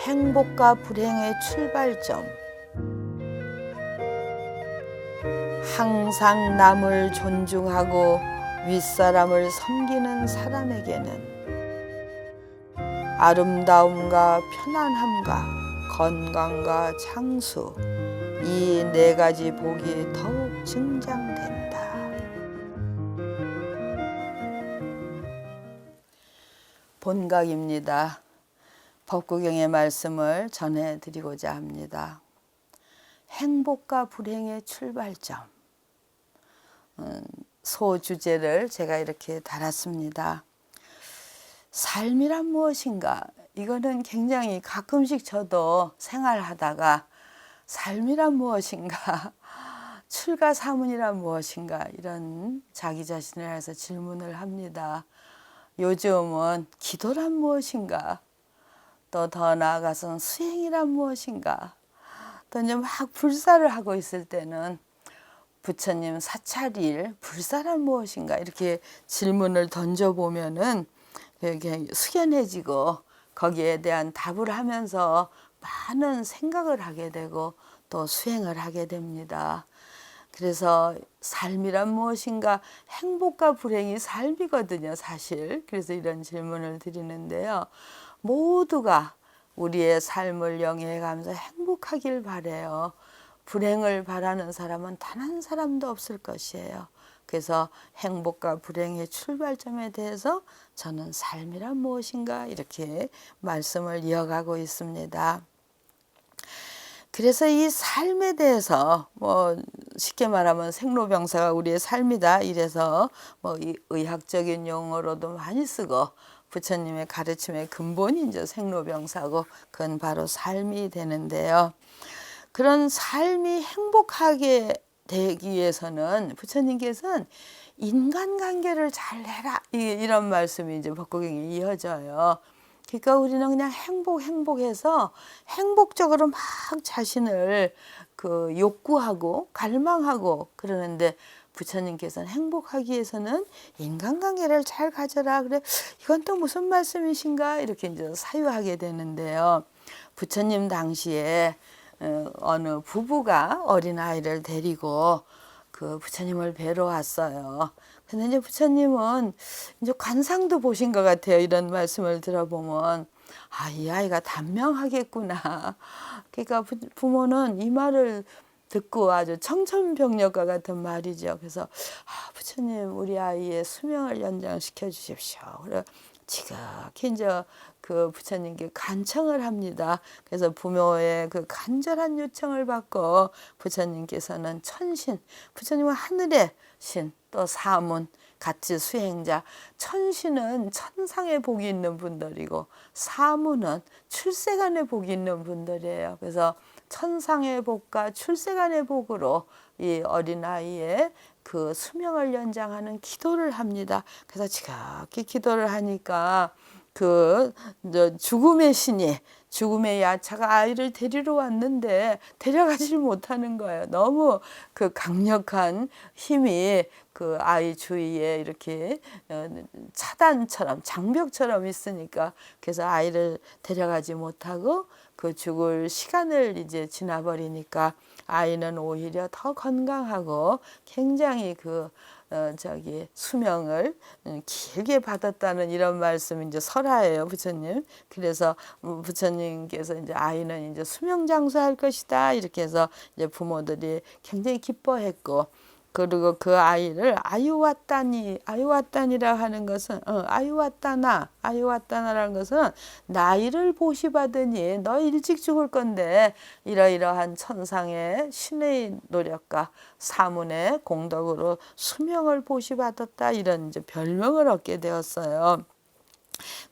행복과 불행의 출발점. 항상 남을 존중하고 윗사람을 섬기는 사람에게는 아름다움과 편안함과 건강과 장수, 이 네 가지 복이 더욱 증장된다. 본각입니다. 법구경의 말씀을 전해드리고자 합니다. 행복과 불행의 출발점. 소주제를 제가 이렇게 달았습니다. 삶이란 무엇인가? 이거는 굉장히 가끔씩 저도 생활하다가 삶이란 무엇인가? 출가사문이란 무엇인가? 이런 자기 자신을 해서 질문을 합니다. 요즘은 기도란 무엇인가? 또 더 나아가서는 수행이란 무엇인가? 또 이제 막 불사를 하고 있을 때는 부처님 사찰일 불사란 무엇인가? 이렇게 질문을 던져보면은 이렇게 숙연해지고 거기에 대한 답을 하면서 많은 생각을 하게 되고 또 수행을 하게 됩니다. 그래서 삶이란 무엇인가? 행복과 불행이 삶이거든요, 사실. 그래서 이런 질문을 드리는데요. 모두가 우리의 삶을 영위해가면서 행복하길 바라요. 불행을 바라는 사람은 단 한 사람도 없을 것이에요. 그래서 행복과 불행의 출발점에 대해서 저는 삶이란 무엇인가 이렇게 말씀을 이어가고 있습니다. 그래서 이 삶에 대해서 쉽게 말하면 생로병사가 우리의 삶이다 이래서 이 의학적인 용어로도 많이 쓰고 부처님의 가르침의 근본이 이제 생로병사고 그건 바로 삶이 되는데요. 그런 삶이 행복하게 되기 위해서는 부처님께서는 인간관계를 잘 해라 이런 말씀이 이제 법구경에 이어져요. 그러니까 우리는 그냥 행복해서 행복적으로 막 자신을 욕구하고 갈망하고 그러는데 부처님께서는 행복하기 위해서는 인간관계를 잘 가져라. 그래 이건 또 무슨 말씀이신가 이렇게 이제 사유하게 되는데요. 부처님 당시에 어느 부부가 어린아이를 데리고 그 부처님을 뵈러 왔어요. 근데 이제 부처님은 이제 관상도 보신 것 같아요. 이런 말씀을 들어보면 이 아이가 단명하겠구나. 그러니까 부모는 이 말을 듣고 아주 청천벽력과 같은 말이죠. 그래서 부처님 우리 아이의 수명을 연장시켜 주십시오. 그래 지극히 이제 그 부처님께 간청을 합니다. 그래서 부모의 그 간절한 요청을 받고 부처님께서는 천신, 부처님은 하늘의 신, 또 사문, 같이 수행자. 천신은 천상의 복이 있는 분들이고 사문은 출세간의 복이 있는 분들이에요. 그래서 천상의 복과 출세간의 복으로 이 어린아이의 그 수명을 연장하는 기도를 합니다. 그래서 지극히 기도를 하니까 죽음의 신이 죽음의 야차가 아이를 데리러 왔는데 데려가질 못하는 거예요. 너무 그 강력한 힘이 그 아이 주위에 이렇게 차단처럼 장벽처럼 있으니까 그래서 아이를 데려가지 못하고 그 죽을 시간을 이제 지나버리니까 아이는 오히려 더 건강하고 굉장히 수명을 길게 받았다는 이런 말씀이 이제 설화예요, 부처님. 그래서 부처님께서 이제 아이는 이제 수명 장수할 것이다 이렇게 해서 이제 부모들이 굉장히 기뻐했고, 그리고 그 아이를 아유왔단이라 하는 것은 아유왔다나라는 것은 나이를 보시받으니 너 일찍 죽을 건데 이러이러한 천상의 신의 노력과 사문의 공덕으로 수명을 보시받았다 이런 이제 별명을 얻게 되었어요.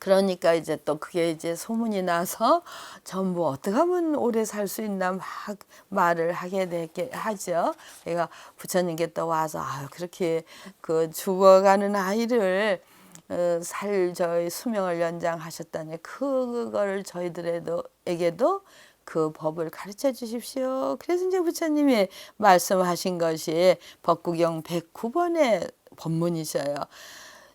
그러니까 이제 또 그게 이제 소문이 나서 전부 어떻게 하면 오래 살 수 있나 막 말을 하게 되게 하죠. 그러니까 부처님께 또 와서 그렇게 그 죽어가는 아이를 저희 수명을 연장하셨다니 그거를 저희들에게도 그 법을 가르쳐 주십시오. 그래서 이제 부처님이 말씀하신 것이 법구경 109번의 법문이셔요.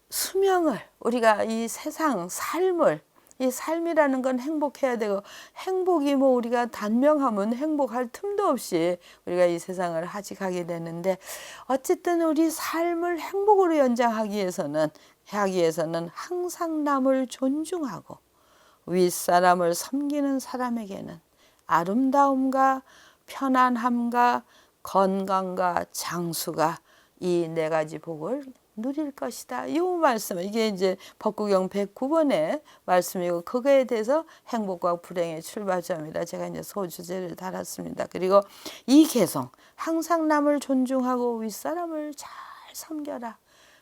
수명을 우리가 이 세상 삶을 이 삶이라는 건 행복해야 되고 행복이 뭐 우리가 단명하면 행복할 틈도 없이 우리가 이 세상을 하직하게 되는데 어쨌든 우리 삶을 행복으로 연장하기 위해서는 항상 남을 존중하고 윗사람을 섬기는 사람에게는 아름다움과 편안함과 건강과 장수가 이 네 가지 복을 누릴 것이다. 이 말씀, 이게 이제 법구경 109번의 말씀이고 그거에 대해서 행복과 불행의 출발점이라 제가 이제 소주제를 달았습니다. 그리고 이 개성, 항상 남을 존중하고 윗사람을 잘 섬겨라.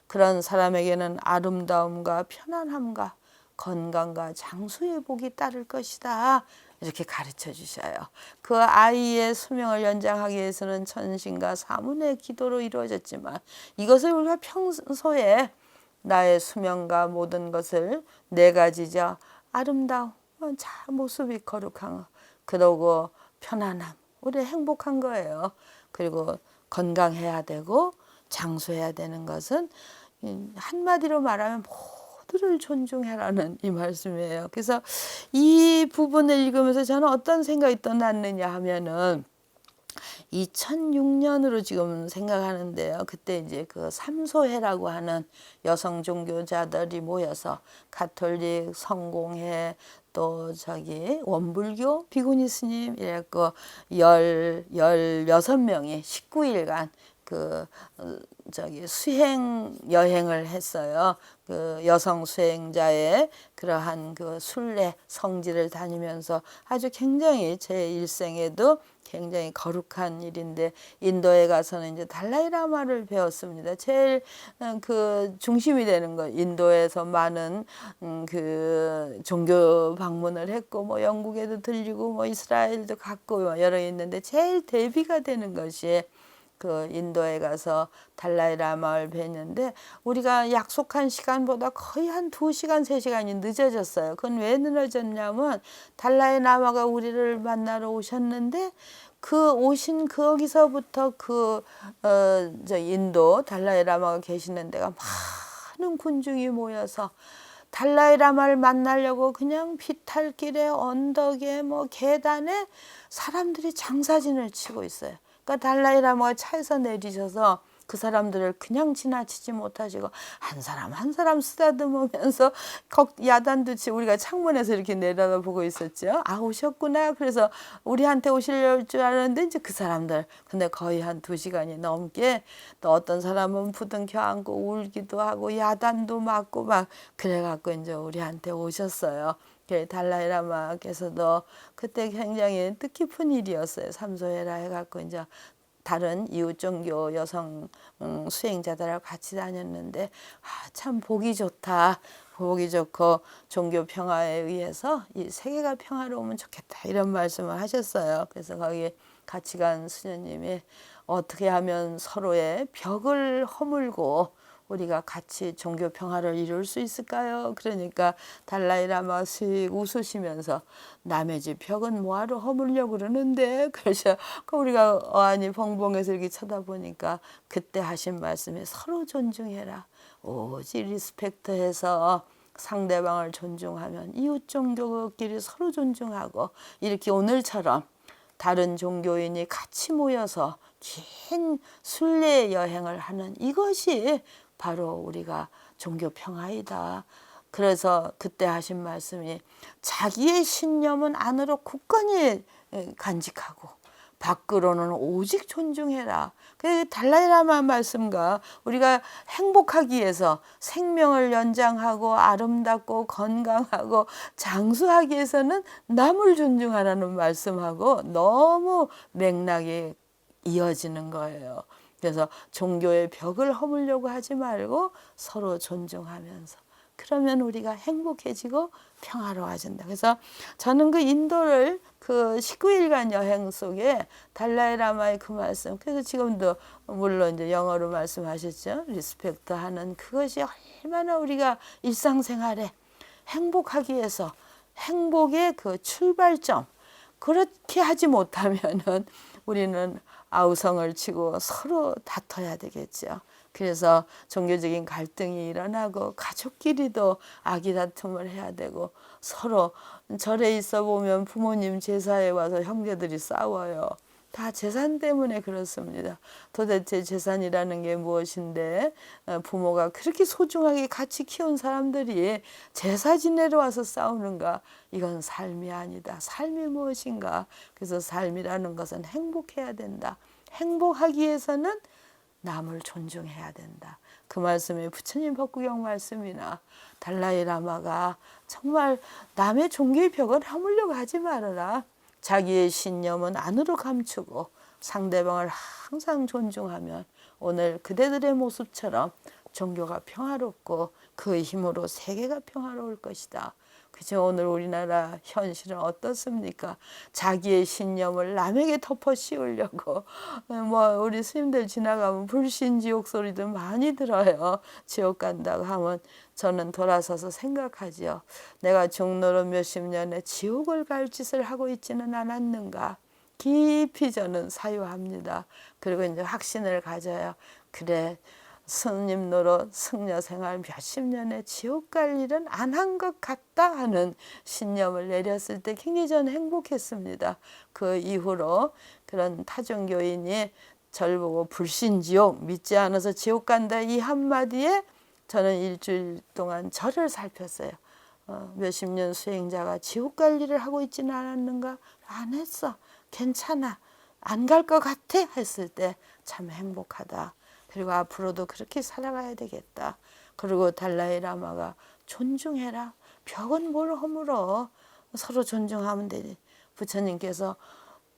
그런 사람에게는 아름다움과 편안함과 건강과 장수의 복이 따를 것이다. 이렇게 가르쳐 주셔요. 그 아이의 수명을 연장하기 위해서는 천신과 사문의 기도로 이루어졌지만 이것을 우리가 평소에 나의 수명과 모든 것을 네 가지죠. 아름다움, 모습이 거룩한 거, 그러고 편안함, 우리 행복한 거예요. 그리고 건강해야 되고 장수해야 되는 것은 한마디로 말하면 모두를 존중해라는 이 말씀이에요. 그래서 이 부분을 읽으면서 저는 어떤 생각이 떠났느냐 하면은 2006년으로 지금 생각하는데요. 그때 이제 그 삼소회라고 하는 여성 종교자들이 모여서 가톨릭, 성공회, 또 원불교 비구니 스님 이랬고 16명이 19일간 수행 여행을 했어요. 그 여성 수행자의 그러한 그 순례 성지를 다니면서 아주 굉장히 제 일생에도 굉장히 거룩한 일인데 인도에 가서는 이제 달라이라마를 배웠습니다. 제일 그 중심이 되는 거 인도에서 많은 그 종교 방문을 했고 뭐 영국에도 들리고 뭐 이스라엘도 갔고 뭐 여러 있는데 제일 대비가 되는 것이 그 인도에 가서 달라이라마를 뵀는데 우리가 약속한 시간보다 거의 한 2시간, 3시간이 늦어졌어요. 그건 왜 늦어졌냐면 달라이라마가 우리를 만나러 오셨는데 그 오신 거기서부터 인도 달라이라마가 계시는 데가 많은 군중이 모여서 달라이라마를 만나려고 그냥 비탈길에 언덕에 뭐 계단에 사람들이 장사진을 치고 있어요. 그러니까 달라이라마가 차에서 내리셔서 그 사람들을 그냥 지나치지 못하시고 한 사람 한 사람 쓰다듬으면서 야단도 치고 우리가 창문에서 이렇게 내려다보고 있었죠. 아 오셨구나. 그래서 우리한테 오실 줄 알았는데 이제 그 사람들 근데 거의 한 2시간이 넘게 또 어떤 사람은 부둥켜 안고 울기도 하고 야단도 맞고 막 그래갖고 이제 우리한테 오셨어요. 달라이라마께서도 그때 굉장히 뜻깊은 일이었어요. 삼소회라 해갖고 이제 다른 이웃 종교 여성 수행자들하고 같이 다녔는데 참 보기 좋다. 보기 좋고 종교 평화에 의해서 이 세계가 평화로우면 좋겠다. 이런 말씀을 하셨어요. 그래서 거기 같이 간 수녀님이 어떻게 하면 서로의 벽을 허물고 우리가 같이 종교 평화를 이룰 수 있을까요? 그러니까 달라이라마 씩 웃으시면서 남의 집 벽은 뭐하러 허물려고 그러는데 그래서 우리가 어안이 벙벙해서 이렇게 쳐다보니까 그때 하신 말씀이 서로 존중해라. 오직 리스펙트해서 상대방을 존중하면 이웃 종교끼리 서로 존중하고 이렇게 오늘처럼 다른 종교인이 같이 모여서 긴 순례 여행을 하는 이것이 바로 우리가 종교 평화이다. 그래서 그때 하신 말씀이 자기의 신념은 안으로 굳건히 간직하고 밖으로는 오직 존중해라. 그 달라이라마 말씀과 우리가 행복하기 위해서 생명을 연장하고 아름답고 건강하고 장수하기 위해서는 남을 존중하라는 말씀하고 너무 맥락이 이어지는 거예요. 그래서 종교의 벽을 허물려고 하지 말고 서로 존중하면서 그러면 우리가 행복해지고 평화로워진다. 그래서 저는 그 인도를 그 19일간 여행 속에 달라이라마의 그 말씀, 그래서 지금도 물론 이제 영어로 말씀하셨죠. 리스펙트 하는 그것이 얼마나 우리가 일상생활에 행복하기 위해서 행복의 그 출발점, 그렇게 하지 못하면은 우리는 아우성을 치고 서로 다퉈야 되겠죠. 그래서 종교적인 갈등이 일어나고 가족끼리도 아기 다툼을 해야 되고 서로 절에 있어 보면 부모님 제사에 와서 형제들이 싸워요. 다 재산 때문에 그렇습니다. 도대체 재산이라는 게 무엇인데 부모가 그렇게 소중하게 같이 키운 사람들이 제사 지내러 와서 싸우는가? 이건 삶이 아니다. 삶이 무엇인가? 그래서 삶이라는 것은 행복해야 된다. 행복하기 위해서는 남을 존중해야 된다. 그 말씀이 부처님 법구경 말씀이나 달라이 라마가 정말 남의 종교의 벽을 허물려고 하지 말아라. 자기의 신념은 안으로 감추고 상대방을 항상 존중하면 오늘 그대들의 모습처럼 종교가 평화롭고 그 힘으로 세계가 평화로울 것이다. 그죠? 오늘 우리나라 현실은 어떻습니까? 자기의 신념을 남에게 덮어 씌우려고 우리 스님들 지나가면 불신지옥 소리도 많이 들어요. 지옥 간다고 하면 저는 돌아서서 생각하죠. 내가 종로로 몇십 년에 지옥을 갈 짓을 하고 있지는 않았는가. 깊이 저는 사유합니다. 그리고 이제 확신을 가져요. 그래, 스님 노릇 승려 생활 몇십 년에 지옥 갈 일은 안 한 것 같다 하는 신념을 내렸을 때 굉장히 저는 행복했습니다. 그 이후로 그런 타종교인이 절 보고 불신지옥, 믿지 않아서 지옥 간다 이 한마디에 저는 일주일 동안 절을 살폈어요. 몇십 년 수행자가 지옥 갈 일을 하고 있지는 않았는가? 안 했어. 괜찮아. 안 갈 것 같아 했을 때 참 행복하다. 그리고 앞으로도 그렇게 살아가야 되겠다. 그리고 달라이 라마가 존중해라. 벽은 뭘 허물어. 서로 존중하면 되지. 부처님께서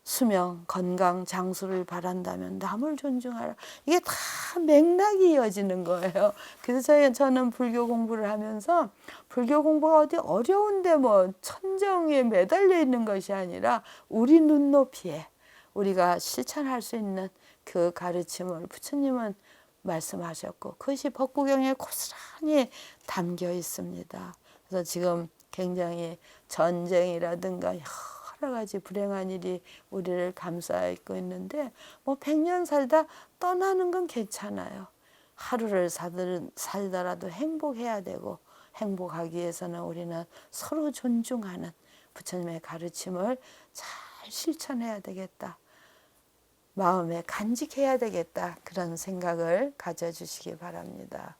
수명, 건강, 장수를 바란다면 남을 존중하라. 이게 다 맥락이 이어지는 거예요. 그래서 저는 불교 공부를 하면서 불교 공부가 어디 어려운데 천정에 매달려 있는 것이 아니라 우리 눈높이에 우리가 실천할 수 있는 그 가르침을 부처님은 말씀하셨고 그것이 법구경에 고스란히 담겨 있습니다. 그래서 지금 굉장히 전쟁이라든가 여러 가지 불행한 일이 우리를 감싸고 있는데 100년 살다 떠나는 건 괜찮아요. 하루를 살더라도 행복해야 되고 행복하기 위해서는 우리는 서로 존중하는 부처님의 가르침을 잘 실천해야 되겠다. 마음에 간직해야 되겠다. 그런 생각을 가져주시기 바랍니다.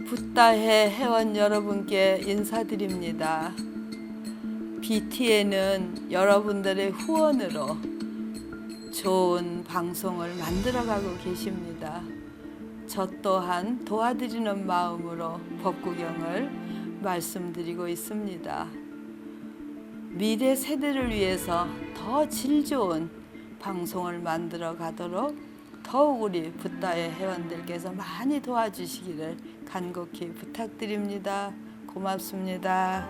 붓다해 회원 여러분께 인사드립니다. BTN은 여러분들의 후원으로 좋은 방송을 만들어가고 계십니다. 저 또한 도와드리는 마음으로 법구경을 말씀드리고 있습니다. 미래 세대를 위해서 더 질 좋은 방송을 만들어 가도록 더욱 우리 붓다의 회원들께서 많이 도와주시기를 간곡히 부탁드립니다. 고맙습니다.